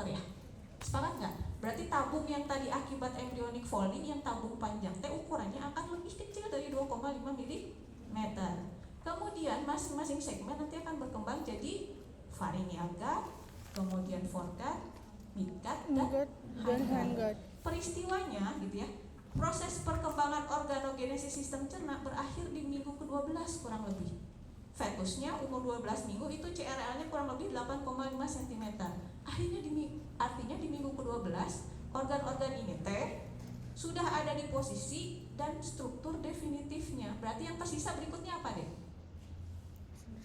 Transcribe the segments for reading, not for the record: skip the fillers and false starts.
ya. Sepakat nggak? Berarti tabung yang tadi akibat embryonic folding, yang tabung panjang ukurannya akan lebih kecil dari 2,5 mm. Kemudian masing-masing segmen nanti akan berkembang jadi varinyl gut, kemudian foregut, midgut, dan hindgut. Peristiwanya gitu ya, proses perkembangan organogenesis sistem cerna berakhir di minggu ke-12 kurang lebih. Fetusnya umur 12 minggu itu CRL-nya kurang lebih 8,5 cm. Artinya di minggu ke-12 organ-organ ini sudah ada di posisi dan struktur definitifnya. Berarti yang tersisa berikutnya apa deh?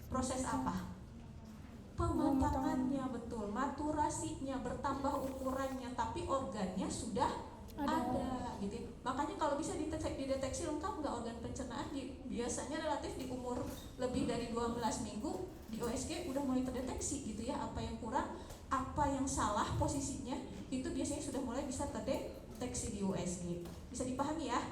Proses apa? Pematangannya, betul, maturasinya, bertambah ukurannya, tapi organnya sudah ada gitu. Makanya kalau bisa dideteksi lengkap nggak organ pencernaan, biasanya relatif di umur lebih dari 12 minggu di OSG udah mulai terdeteksi gitu ya, apa yang kurang, apa yang salah posisinya, itu biasanya sudah mulai bisa terdeteksi di USG. Bisa dipahami ya?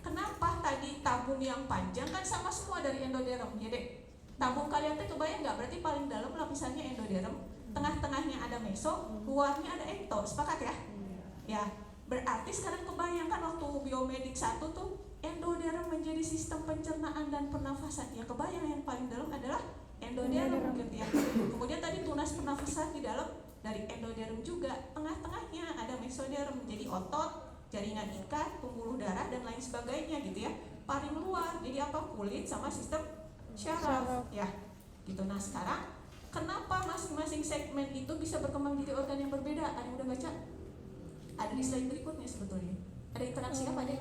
Kenapa tadi tabung yang panjang kan sama semua dari endoderm ya dek? Tabung kalian tuh kebayang nggak? Berarti paling dalam lapisannya endoderm, tengah-tengahnya ada meso, luarnya ada ekto, sepakat ya? Ya, berarti sekarang kebayangkan waktu biomedik 1 tuh endoderm menjadi sistem pencernaan dan pernafasan. Ya kebayang yang paling dalam adalah endoderm gitu ya. Kemudian tadi tunas pernafasan di dalam dari endoderm juga, tengah-tengahnya ada mesoderm, jadi otot, jaringan ikat, pembuluh darah dan lain sebagainya gitu ya. Paling luar jadi apa? Kulit sama sistem syaraf ya gitu. Nah sekarang kenapa masing-masing segmen itu bisa berkembang jadi organ yang berbeda? Ada yang udah baca? Ada di slide berikutnya sebetulnya. Ada interaksi apa deh?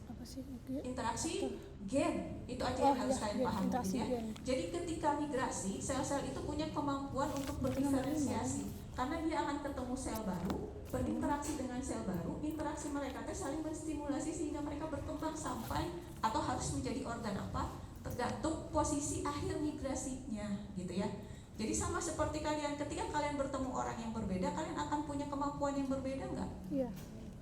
Apa sih? Interaksi gen. Itu aja yang harus kalian paham gitu ya. Jadi ketika migrasi, sel-sel itu punya kemampuan untuk berdiferensiasi. Karena dia akan ketemu sel baru, berinteraksi dengan sel baru, interaksi mereka saling menstimulasi sehingga mereka berkembang sampai atau harus menjadi organ apa? Tergantung posisi akhir migrasinya gitu ya. Jadi sama seperti kalian, ketika kalian bertemu orang yang berbeda, kalian akan punya kemampuan yang berbeda nggak? Iya.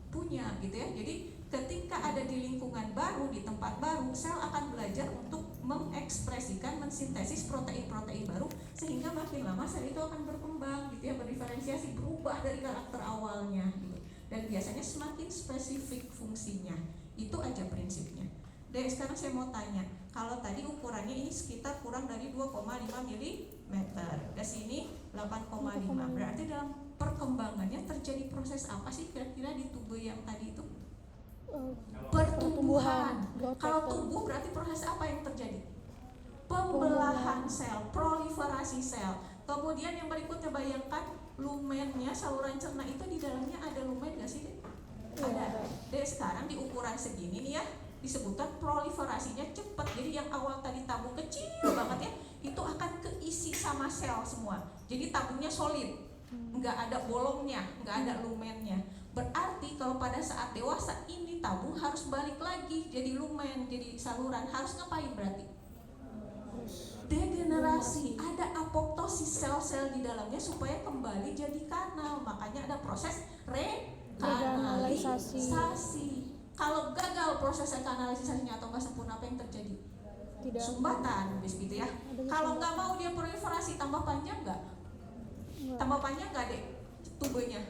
Punya gitu ya. Jadi ketika ada di lingkungan baru, di tempat baru, sel akan belajar untuk mengekspresikan, mensintesis protein-protein baru, sehingga makin lama sel itu akan berkembang gitu ya, berdiferensiasi, berubah dari karakter awalnya gitu. Dan biasanya semakin spesifik fungsinya. Itu aja prinsipnya. Dek, sekarang saya mau tanya, kalau tadi ukurannya ini sekitar kurang dari 2,5 mm, ke sini 8,5, berarti dalam perkembangannya terjadi proses apa sih kira-kira di tubuh yang tadi itu? Pertumbuhan. Kalau tumbuh berarti proses apa yang terjadi? Pembelahan sel, proliferasi sel. Kemudian yang berikutnya bayangkan lumennya, saluran cerna itu di dalamnya ada lumen nggak sih Dek? Ada. Dek, sekarang di ukuran segini nih ya, disebutkan proliferasinya cepat. Jadi yang awal tadi tabung kecil banget ya, itu akan keisi sama sel semua. Jadi tabungnya solid, nggak ada bolongnya, nggak ada lumennya. Berarti kalau pada saat dewasa ini tabung harus balik lagi jadi lumen, jadi saluran. Harus ngapain berarti? Degenerasi, ada apoptosis sel-sel di dalamnya supaya kembali jadi kanal. Makanya ada proses rekanalisasi. Kalau gagal proses kanalisasinya atau nggak sempurna, apa yang terjadi? Tidak. Sumbatan, gitu ya. Kalau nggak mau dia proliferasi, tambah panjang nggak? Tambah panjang nggak dek tubuhnya?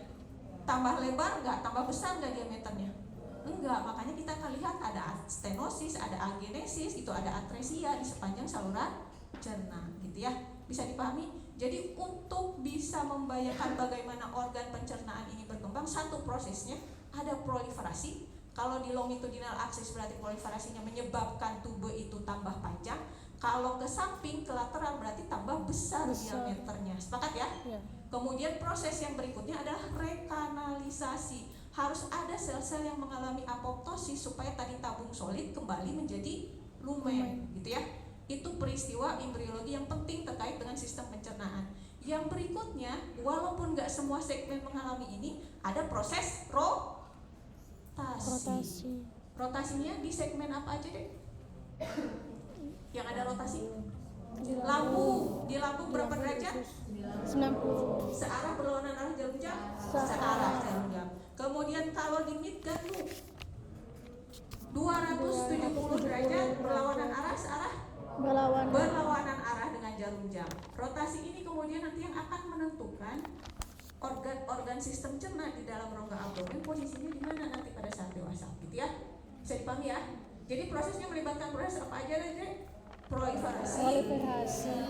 Tambah lebar nggak? Tambah besar nggak diameternya? Enggak. Makanya kita akan lihat ada stenosis, ada agenesis, itu ada atresia di sepanjang saluran cerna, gitu ya. Bisa dipahami? Jadi untuk bisa membayangkan bagaimana organ pencernaan ini berkembang, satu prosesnya ada proliferasi. Kalau di longitudinal axis berarti proliferasinya menyebabkan tube itu tambah panjang. Kalau ke samping, ke lateral berarti tambah besar diameternya. Sepakat ya? Ya. Kemudian proses yang berikutnya adalah rekanalisasi. Harus ada sel-sel yang mengalami apoptosis supaya tadi tabung solid kembali menjadi lumen, gitu ya. Itu peristiwa embriologi yang penting terkait dengan sistem pencernaan. Yang berikutnya, walaupun nggak semua segmen mengalami ini, ada proses rotasi. Rotasinya di segmen apa aja deh? Yang ada rotasi? Lambung. Di lambung berapa derajat? 90. Searah berlawanan arah jarum jam? Searah jarum jam. Kemudian kalau di midgut 270 derajat berlawanan arah, searah? Berlawanan arah dengan jarum jam. Rotasi ini kemudian nanti yang akan menentukan organ sistem cerna di dalam rongga abdomen posisinya di mana nanti pada saat dewasa, gitu ya. Bisa dipahami ya. Jadi prosesnya melibatkan proses apa aja deh? Proliferasi,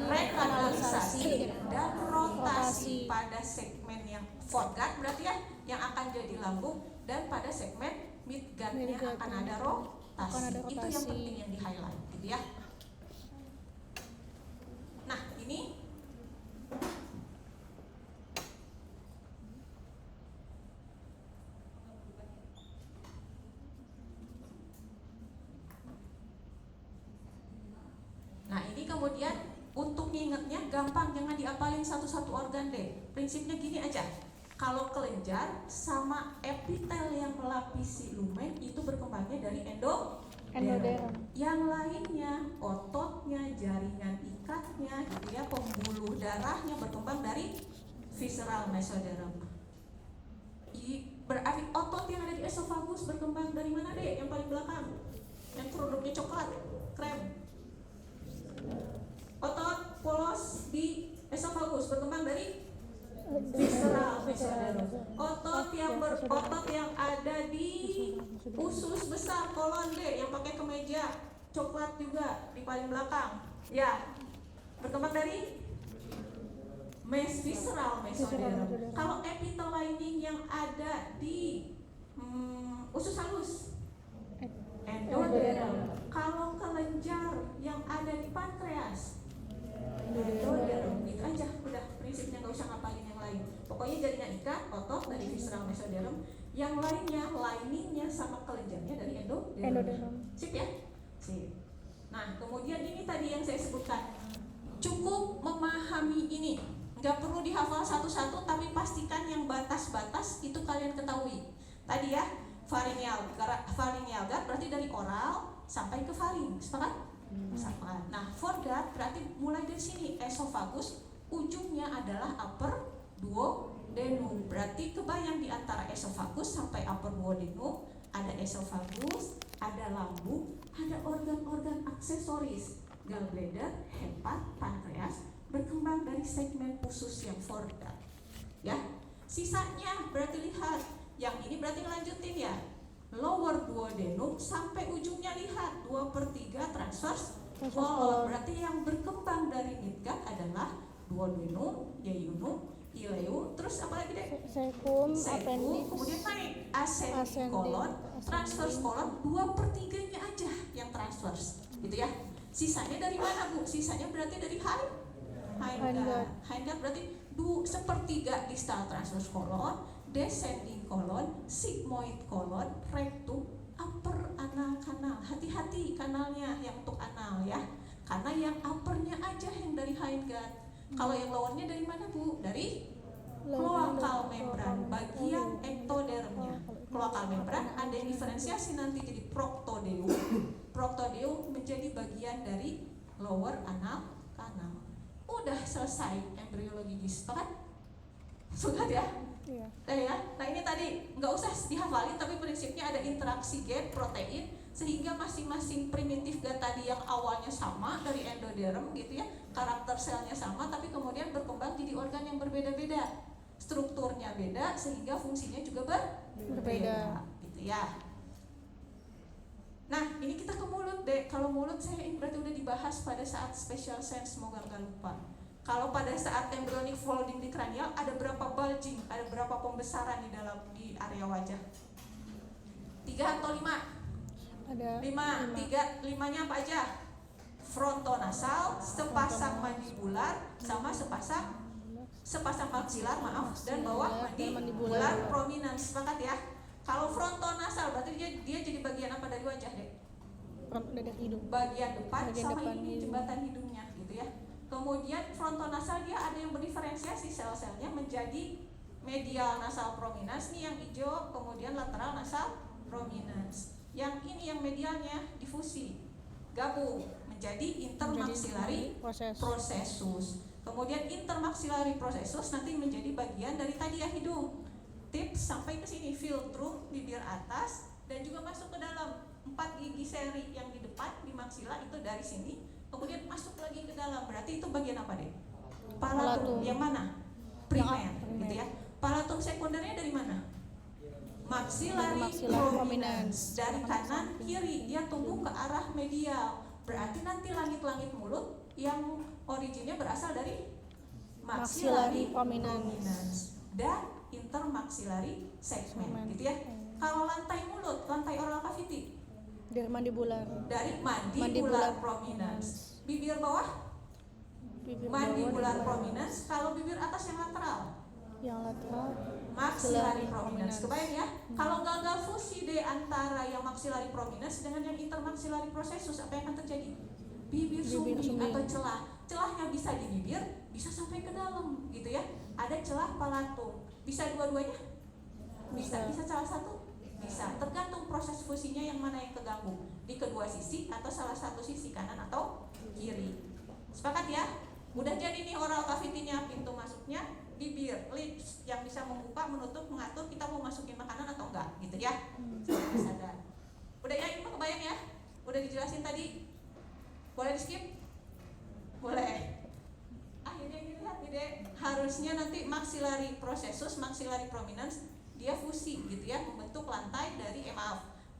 rekanalisasi, dan rotasi pada segmen yang foregut berarti ya, yang akan jadi lambung, dan pada segmen midgutnya akan ada rotasi. Itu yang penting yang di highlight, gitu ya. Nah ini kemudian untuk ngingetnya gampang, jangan diapalin satu-satu organ deh. Prinsipnya gini aja, kalau kelenjar sama epitel yang melapisi lumen itu berkembangnya dari endoderm. Yang lainnya, ototnya, jaringan ikatnya, gitu ya, pembuluh darahnya berkembang dari visceral mesoderm. Berarti otot yang ada di esofagus berkembang dari mana deh? Yang paling belakang, yang produknya coklat, krem. Otot polos di esofagus berkembang dari visceral mesoderm. Otot yang ada di usus besar kolon D yang pakai kemeja coklat juga di paling belakang, ya, berkembang dari visceral mesoderm. Kalau epitel lining yang ada di usus halus, endoderm. Kalau kelenjar yang ada di pankreas, endoderm. Itu aja, udah prinsipnya, nggak usah ngapalin yang lain. Pokoknya jaringan ikat, otot dari visceral mesoderm, yang lainnya, liningnya sama kelenjarnya dari endoderm. Sip ya? Sip. Nah, kemudian ini tadi yang saya sebutkan, cukup memahami ini, nggak perlu dihafal satu-satu, tapi pastikan yang batas-batas itu kalian ketahui. Tadi ya, pharyngeal gut berarti dari oral sampai ke faring, sepakat? Sepakat. Nah, foregut berarti mulai dari sini, esofagus, ujungnya adalah upper duodenum. Berarti kebayang di antara esofagus sampai upper duodenum ada esofagus, ada lambung, ada organ-organ aksesoris, gallbladder, hepat, pankreas, berkembang dari segmen usus yang foregut. Ya, sisanya berarti lihat, yang ini berarti ngelanjutin ya, lower duodenum sampai ujungnya lihat 2/3 transverse colon. Berarti yang berkembang dari midgut adalah duodenum, yeyunum, ileum, terus apa lagi deh? Cecum, kemudian naik ascending colon, transverse colon, 2/3-nya aja yang transverse, gitu ya. Sisanya dari mana Bu? Sisanya berarti dari hindgut. Hindgut berarti 1/3 distal transverse colon, descending colon, sigmoid colon, rectum, upper anal kanal. Hati-hati kanalnya yang untuk anal ya, karena yang uppernya aja yang dari hindgut. Kalau yang lowernya dari mana Bu? Dari cloacal membran, bagian ektodermnya. Cloacal membran ada yang diferensiasi nanti jadi proctodeum. Proctodeum menjadi bagian dari lower anal kanal. Udah selesai embriologi sepakat? Sudah ya? Iya. Nah ini tadi nggak usah dihafalin, tapi prinsipnya ada interaksi gen, protein, sehingga masing-masing primitif gut tadi yang awalnya sama dari endoderm gitu ya, karakter selnya sama, tapi kemudian berkembang jadi organ yang berbeda-beda, strukturnya beda, sehingga fungsinya juga berbeda, gitu ya. Nah ini kita ke mulut deh. Kalau mulut saya ini berarti udah dibahas pada saat special sense, semoga nggak lupa. Kalau pada saat embryonic folding di kranial ada berapa bulging, ada berapa pembesaran di area wajah? 3 atau 5? Ada 5. 5-nya apa aja? Frontonasal, sepasang mandibular, sama sepasang maksilar, maaf, dan bawah mandibular prominens. Sepakat ya? Kalau frontonasal berarti dia jadi bagian apa dari wajah deh? Bagian depan sama ini jembatan hidungnya gitu ya. Kemudian frontonasal dia ada yang berdiferensiasi sel-selnya menjadi medial nasal prominens nih yang hijau, kemudian lateral nasal prominens. Yang ini yang medialnya difusi, gabung menjadi intermaxillary processus. Kemudian intermaxillary processus nanti menjadi bagian dari tadi ya hidung. Tips sampai ke sini, filtrum bibir atas dan juga masuk ke dalam 4 gigi seri yang di depan di maksila itu dari sini, kemudian masuk lagi ke dalam. Berarti itu bagian apa deh? Palatum. Yang mana? Primer, gitu ya. Palatum sekundernya dari mana? Maxillary Maxillary prominence. Dari kanan kiri dia tumbuh ke arah medial. Berarti nanti langit-langit mulut yang originnya berasal dari maxillary prominence dan intermaxillary segment, gitu ya. Kalau lantai mulut, lantai oral cavity Dari mandibular. dari mandibular prominence. Bibir bawah Bibir mandibular bawah prominence. Kalau bibir atas yang lateral yang lateral maxillary prominence. Kebayang ya? Kalau gagal fusi di antara yang maxillary prominence dengan yang intermaxillary processus, apa yang akan terjadi? Bibir sumbi atau celah. Celahnya bisa di bibir, bisa sampai ke dalam, gitu ya. Ada celah palatum. Bisa dua-duanya? Bisa salah satu? Bisa. Tergantung proses fusinya yang mana yang keganggu, di kedua sisi atau salah satu sisi, kanan atau kiri. Sepakat ya? Udah jadi nih oral cavity-nya, pintu masuknya bibir, lips yang bisa membuka, menutup, mengatur kita mau masukin makanan atau enggak, gitu ya. Sadar. Udah ya, ini mah kebayang ya? Udah dijelasin tadi? Boleh di skip? Boleh. Akhirnya dilihat nih deh, harusnya nanti maxillary processus, maxillary prominence dia fusi gitu ya, membentuk lantai dari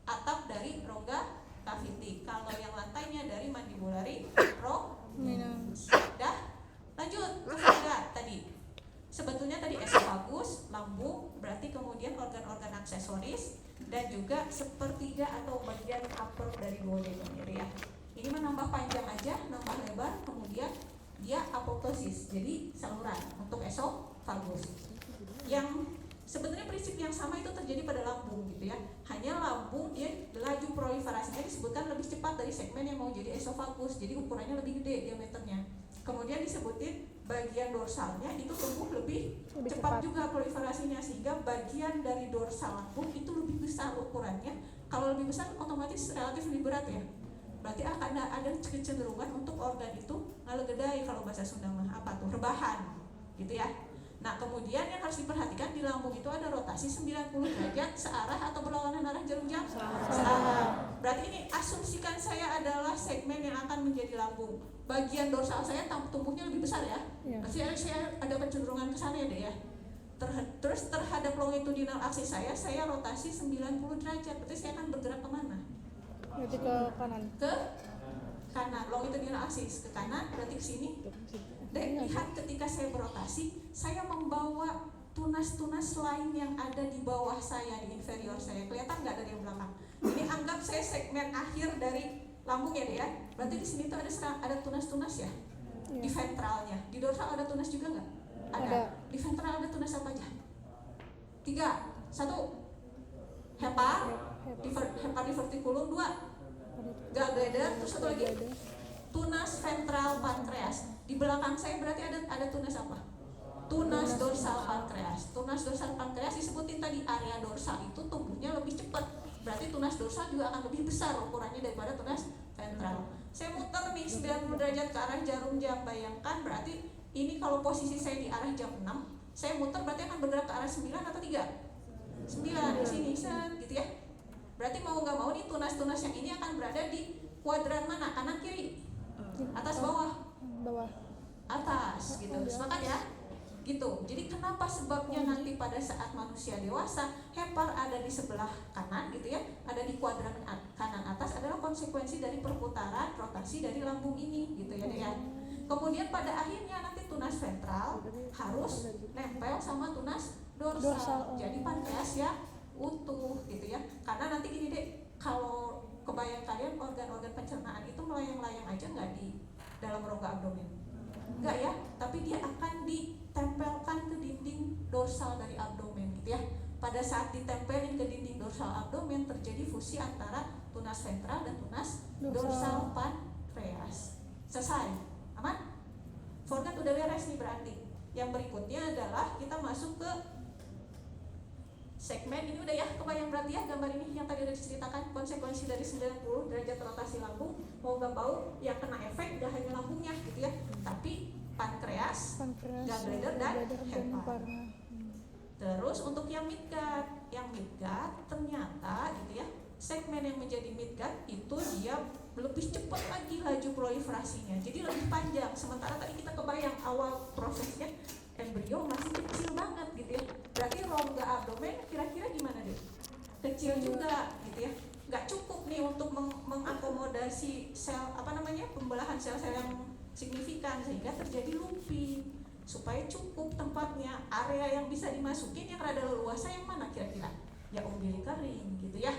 atap dari rongga cavity. Kalau yang lantainya dari mandibulary prominence. Dah, lanjut ke fungga tadi. Sebetulnya tadi esophagus, lambung, berarti kemudian organ-organ aksesoris dan juga sepertiga atau bagian upper dari duodenum ya. Ini menambah panjang aja, nambah lebar, kemudian dia apoptosis, jadi saluran untuk esophagus. Yang sebenarnya prinsip yang sama itu terjadi pada lambung gitu ya. Hanya lambung dia laju proliferasinya disebutkan lebih cepat dari segmen yang mau jadi esophagus, jadi ukurannya lebih gede diameternya. Kemudian disebutin bagian dorsalnya itu tumbuh lebih cepat juga proliferasinya, sehingga bagian dari dorsal lambung itu lebih besar ukurannya. Kalau lebih besar otomatis relatif lebih berat ya. Berarti akan ada kecenderungan untuk organ itu ngalegedai, kalau bahasa Sunda mah apa tuh, rebahan gitu ya. Nah kemudian yang harus diperhatikan di lambung itu ada rotasi 90 derajat searah atau berlawanan arah jarum jam? Searah. Berarti ini asumsikan saya adalah segmen yang akan menjadi lambung. Bagian dorsal saya tumbuhnya lebih besar ya. Berarti saya ada kecenderungan ke sana deh ya. Terus terhadap longitudinal aksis saya rotasi 90 derajat. Berarti saya akan bergerak kemana? Berarti ke kanan. Ke kanan, longitudinal aksis ke kanan, berarti ke sini. Dan lihat ketika saya berotasi, saya membawa tunas-tunas lain yang ada di bawah saya, di inferior saya. Kelihatan nggak dari yang belakang? Ini anggap saya segmen akhir dari lambung ya deh ya. Berarti di sini tuh ada tunas-tunas ya. Di ventralnya, di dorsal ada tunas juga nggak? Ada. Di ventral ada tunas apa aja? 3, 1 hepar diverticulum, 2 gallbladder, terus satu lagi tunas ventral pankreas. Di belakang saya berarti ada tunas apa? Tunas dorsal pankreas. Tunas dorsal pankreas disebutin tadi, area dorsal itu tumbuhnya lebih cepat. Berarti tunas dorsal juga akan lebih besar ukurannya daripada tunas ventral. Saya muter nih 90 derajat ke arah jarum jam. Bayangkan berarti ini kalau posisi saya di arah jam 6, saya muter berarti akan bergerak ke arah 9 atau 3? 9 di sini set gitu ya. Berarti mau nggak mau nih tunas-tunas yang ini akan berada di kuadran mana? Kanan kiri? Atas bawah? Bawah. Atas gitu. Sepakat ya? Gitu. Jadi kenapa sebabnya nanti pada saat manusia dewasa hepar ada di sebelah kanan gitu ya, ada di kuadran kanan atas, adalah konsekuensi dari perputaran rotasi dari lambung ini gitu ya ya. Kemudian pada akhirnya nanti tunas ventral harus nempel sama tunas dorsal. Jadi pankreas ya utuh gitu ya. Karena nanti gini deh, kalau kebayang kalian organ-organ pencernaan itu melayang-layang aja nggak di dalam rongga abdomen? Enggak ya, tapi dia akan ditempelkan ke dinding dorsal dari abdomen gitu ya. Pada saat ditempelin ke dinding dorsal abdomen terjadi fusi antara tunas ventral dan tunas dorsal pankreas. Selesai? Aman? Forgat udah beres nih berarti. Yang berikutnya adalah kita masuk ke segmen ini. Udah ya, kebayang berarti ya gambar ini yang tadi udah diceritakan, konsekuensi dari 90 derajat rotasi lambung. Mau gak mau yang kena efek gak hanya lambungnya gitu ya, tapi pankreas, gallbladder dan hepar. Terus untuk yang midgut ternyata gitu ya, segmen yang menjadi midgut itu dia lebih cepat lagi laju proliferasinya, jadi lebih panjang. Sementara tadi kita kebayang awal prosesnya embrio masih kecil banget gitu ya. Berarti rongga abdomen kira-kira gimana deh? Kecil juga gitu ya. Nggak cukup nih untuk mengakomodasi sel pembelahan sel-sel yang signifikan, sehingga terjadi lumping. Supaya cukup tempatnya, area yang bisa dimasukin yang rada leluasa yang mana kira-kira? Ya umbilical ring gitu ya.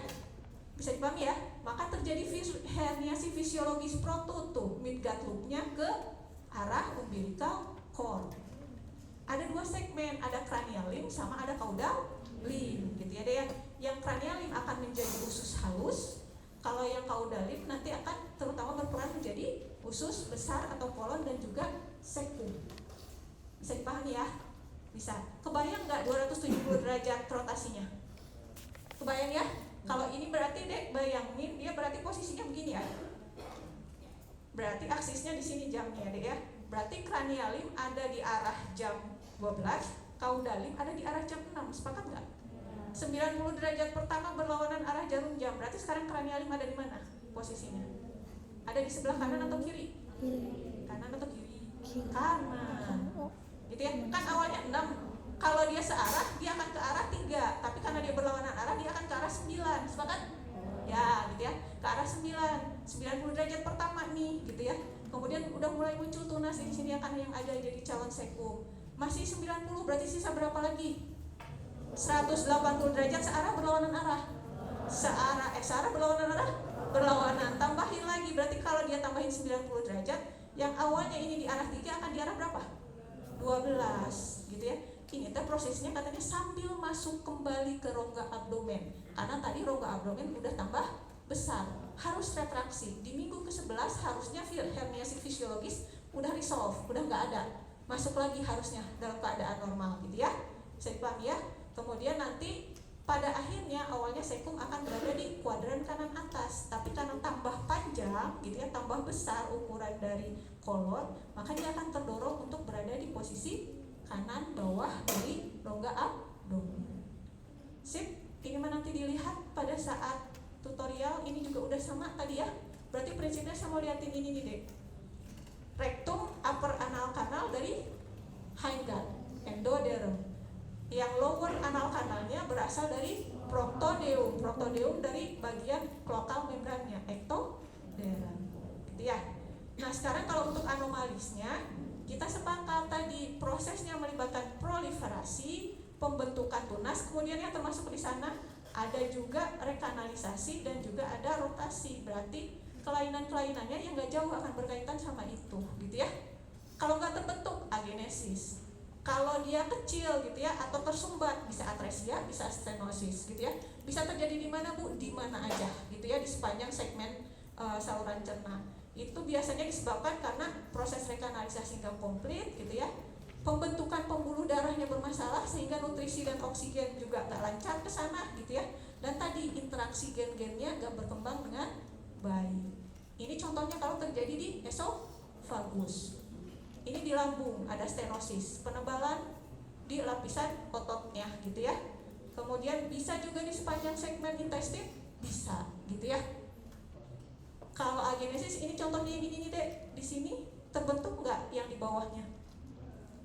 Bisa dipahami ya? Maka terjadi herniasi fisiologis protut tuh, midgut loop-nya ke arah umbilical cord. Ada dua segmen, ada cranial limb sama ada caudal limb gitu ya deh ya. Yang cranial limb akan menjadi usus halus, kalau yang caudal limb nanti akan terutama berperan menjadi usus besar atau kolon dan juga secum. Bisa dipahami ya? Bisa. Kebayang nggak 270 derajat rotasinya? Kebayang ya? Kalau ini berarti dek bayangin dia berarti posisinya begini ya. Berarti aksisnya di sini jamnya dek ya. Berarti cranial limb ada di arah jam 12, caudal limb ada di arah jam 6. Sepakat nggak? 90 derajat pertama berlawanan arah jarum jam. Berarti sekarang cranial limb ada di mana posisinya? Ada di sebelah kanan atau kiri? Kanan atau kiri? Kanan. Gitu ya. Kan awalnya 6. Kalau dia searah, dia akan ke arah 3. Tapi karena dia berlawanan arah, dia akan ke arah 9. Sepakat? Ya, gitu ya. Ke arah 9. 90 derajat pertama nih, gitu ya. Kemudian udah mulai muncul tunas di sini akan yang ada jadi calon secum. Masih 90, berarti sisa berapa lagi? 180 derajat searah berlawanan arah. Searah berlawanan arah? Berlawanan. Tambahin lagi, berarti kalau dia tambahin 90 derajat, yang awalnya ini di arah 3 akan di arah berapa? 12, gitu ya. Ini prosesnya katanya sambil masuk kembali ke rongga abdomen. Karena tadi rongga abdomen udah tambah besar, harus retraksi. Di minggu ke-11 harusnya herniasi fisiologis udah resolve, udah nggak ada. Masuk lagi harusnya dalam keadaan normal gitu ya. Bisa dipahami ya? Kemudian nanti pada akhirnya awalnya secum akan berada di kuadran kanan atas, tapi karena tambah panjang gitu ya, tambah besar ukuran dari kolon, maka dia akan terdorong untuk berada di posisi kanan bawah dari rongga abdomen. Sip, ini mah nanti dilihat pada saat tutorial. Ini juga udah sama tadi ya. Berarti prinsipnya saya mau liatin ini nih dek. Rectum upper anal canal dari hindgut, endoderm. Yang lower anal kanalnya berasal dari proctodeum. Proctodeum dari bagian cloacal membrannya, ectoderm. Gitu ya. Nah sekarang kalau untuk anomalisnya, kita sepakat tadi prosesnya melibatkan proliferasi, pembentukan tunas, kemudian yang termasuk di sana ada juga rekanalisasi dan juga ada rotasi. Berarti kelainan-kelainannya yang nggak jauh akan berkaitan sama itu, gitu ya. Kalau nggak terbentuk, agenesis. Kalau dia kecil, gitu ya, atau tersumbat, bisa atresia, bisa stenosis, gitu ya. Bisa terjadi di mana bu? Di mana aja, gitu ya, di sepanjang segmen saluran cerna. Itu biasanya disebabkan karena proses rekanalisasi nggak komplit gitu ya, pembentukan pembuluh darahnya bermasalah sehingga nutrisi dan oksigen juga nggak lancar ke sana gitu ya, dan tadi interaksi gen-gennya nggak berkembang dengan baik. Ini contohnya kalau terjadi di esofagus. Ini di lambung ada stenosis, penebalan di lapisan ototnya gitu ya. Kemudian bisa juga di sepanjang segmen intestin bisa gitu ya. Kalau agenesis ini contohnya yang ini nih dek, di sini terbentuk nggak yang di bawahnya?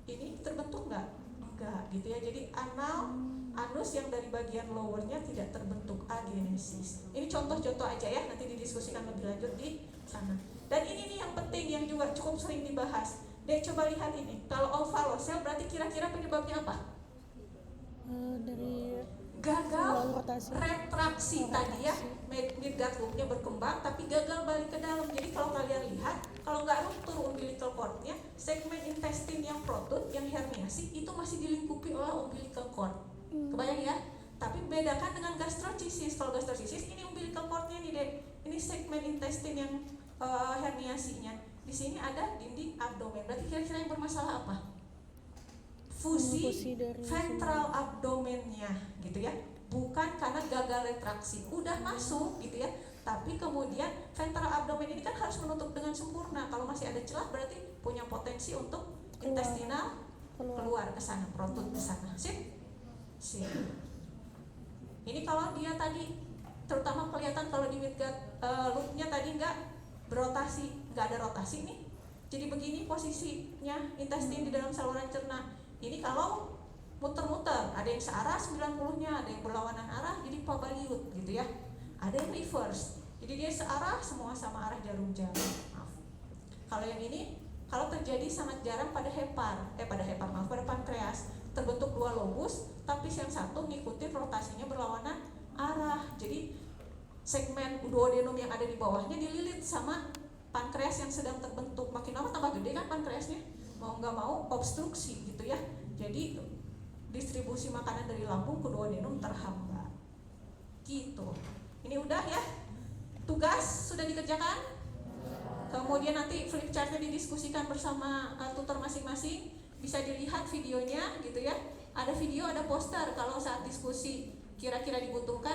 Ini terbentuk nggak? Enggak gitu ya. Jadi anus yang dari bagian lowernya tidak terbentuk, agenesis. Ini contoh-contoh aja ya, nanti didiskusikan lebih lanjut di sana. Dan ini nih yang penting yang juga cukup sering dibahas. Dek coba lihat ini, kalau ovalocele berarti kira-kira penyebabnya apa? Dari Gagal retraksi tadi ya, midgut loop-nya berkembang tapi gagal balik ke dalam. Jadi kalau kalian lihat, kalau nggak ruptur umbilical cord-nya, segmen intestin yang protut, yang herniasi itu masih dilingkupi oleh umbilical cord. Kebayang ya? Tapi bedakan dengan gastrocisis. Kalau gastrocisis ini umbilical cord-nya nih dek, ini segmen intestin yang herniasinya. Di sini ada dinding abdomen. Berarti kira-kira yang bermasalah apa? Fusi ventral abdomennya gitu ya, bukan karena gagal retraksi, udah masuk gitu ya, tapi kemudian ventral abdomen ini kan harus menutup dengan sempurna. Kalau masih ada celah berarti punya potensi untuk intestinal keluar ke sana, protut ke sana. Sip. Ini kalau dia tadi terutama kelihatan kalau di midgut loop-nya tadi nggak berotasi, nggak ada rotasi nih. Jadi begini posisinya intestin di dalam saluran cerna. Ini kalau muter-muter, ada yang searah 90-nya, ada yang berlawanan arah, jadi pabaliut gitu ya. Ada yang reverse, jadi dia searah semua sama arah jarum jam. Maaf. Kalau yang ini, kalau terjadi sangat jarang pada pada pankreas, terbentuk dua lobus, tapi yang satu ngikutin rotasinya berlawanan arah. Jadi segmen duodenum yang ada di bawahnya dililit sama pankreas yang sedang terbentuk. Makin lama tambah gede kan pankreasnya, mau nggak mau obstruksi gitu ya. Jadi distribusi makanan dari lambung ke duodenum terhambat. Gitu. Ini udah ya. Tugas sudah dikerjakan. Kemudian nanti flip chartnya didiskusikan bersama tutor masing-masing. Bisa dilihat videonya gitu ya. Ada video, ada poster. Kalau saat diskusi kira-kira dibutuhkan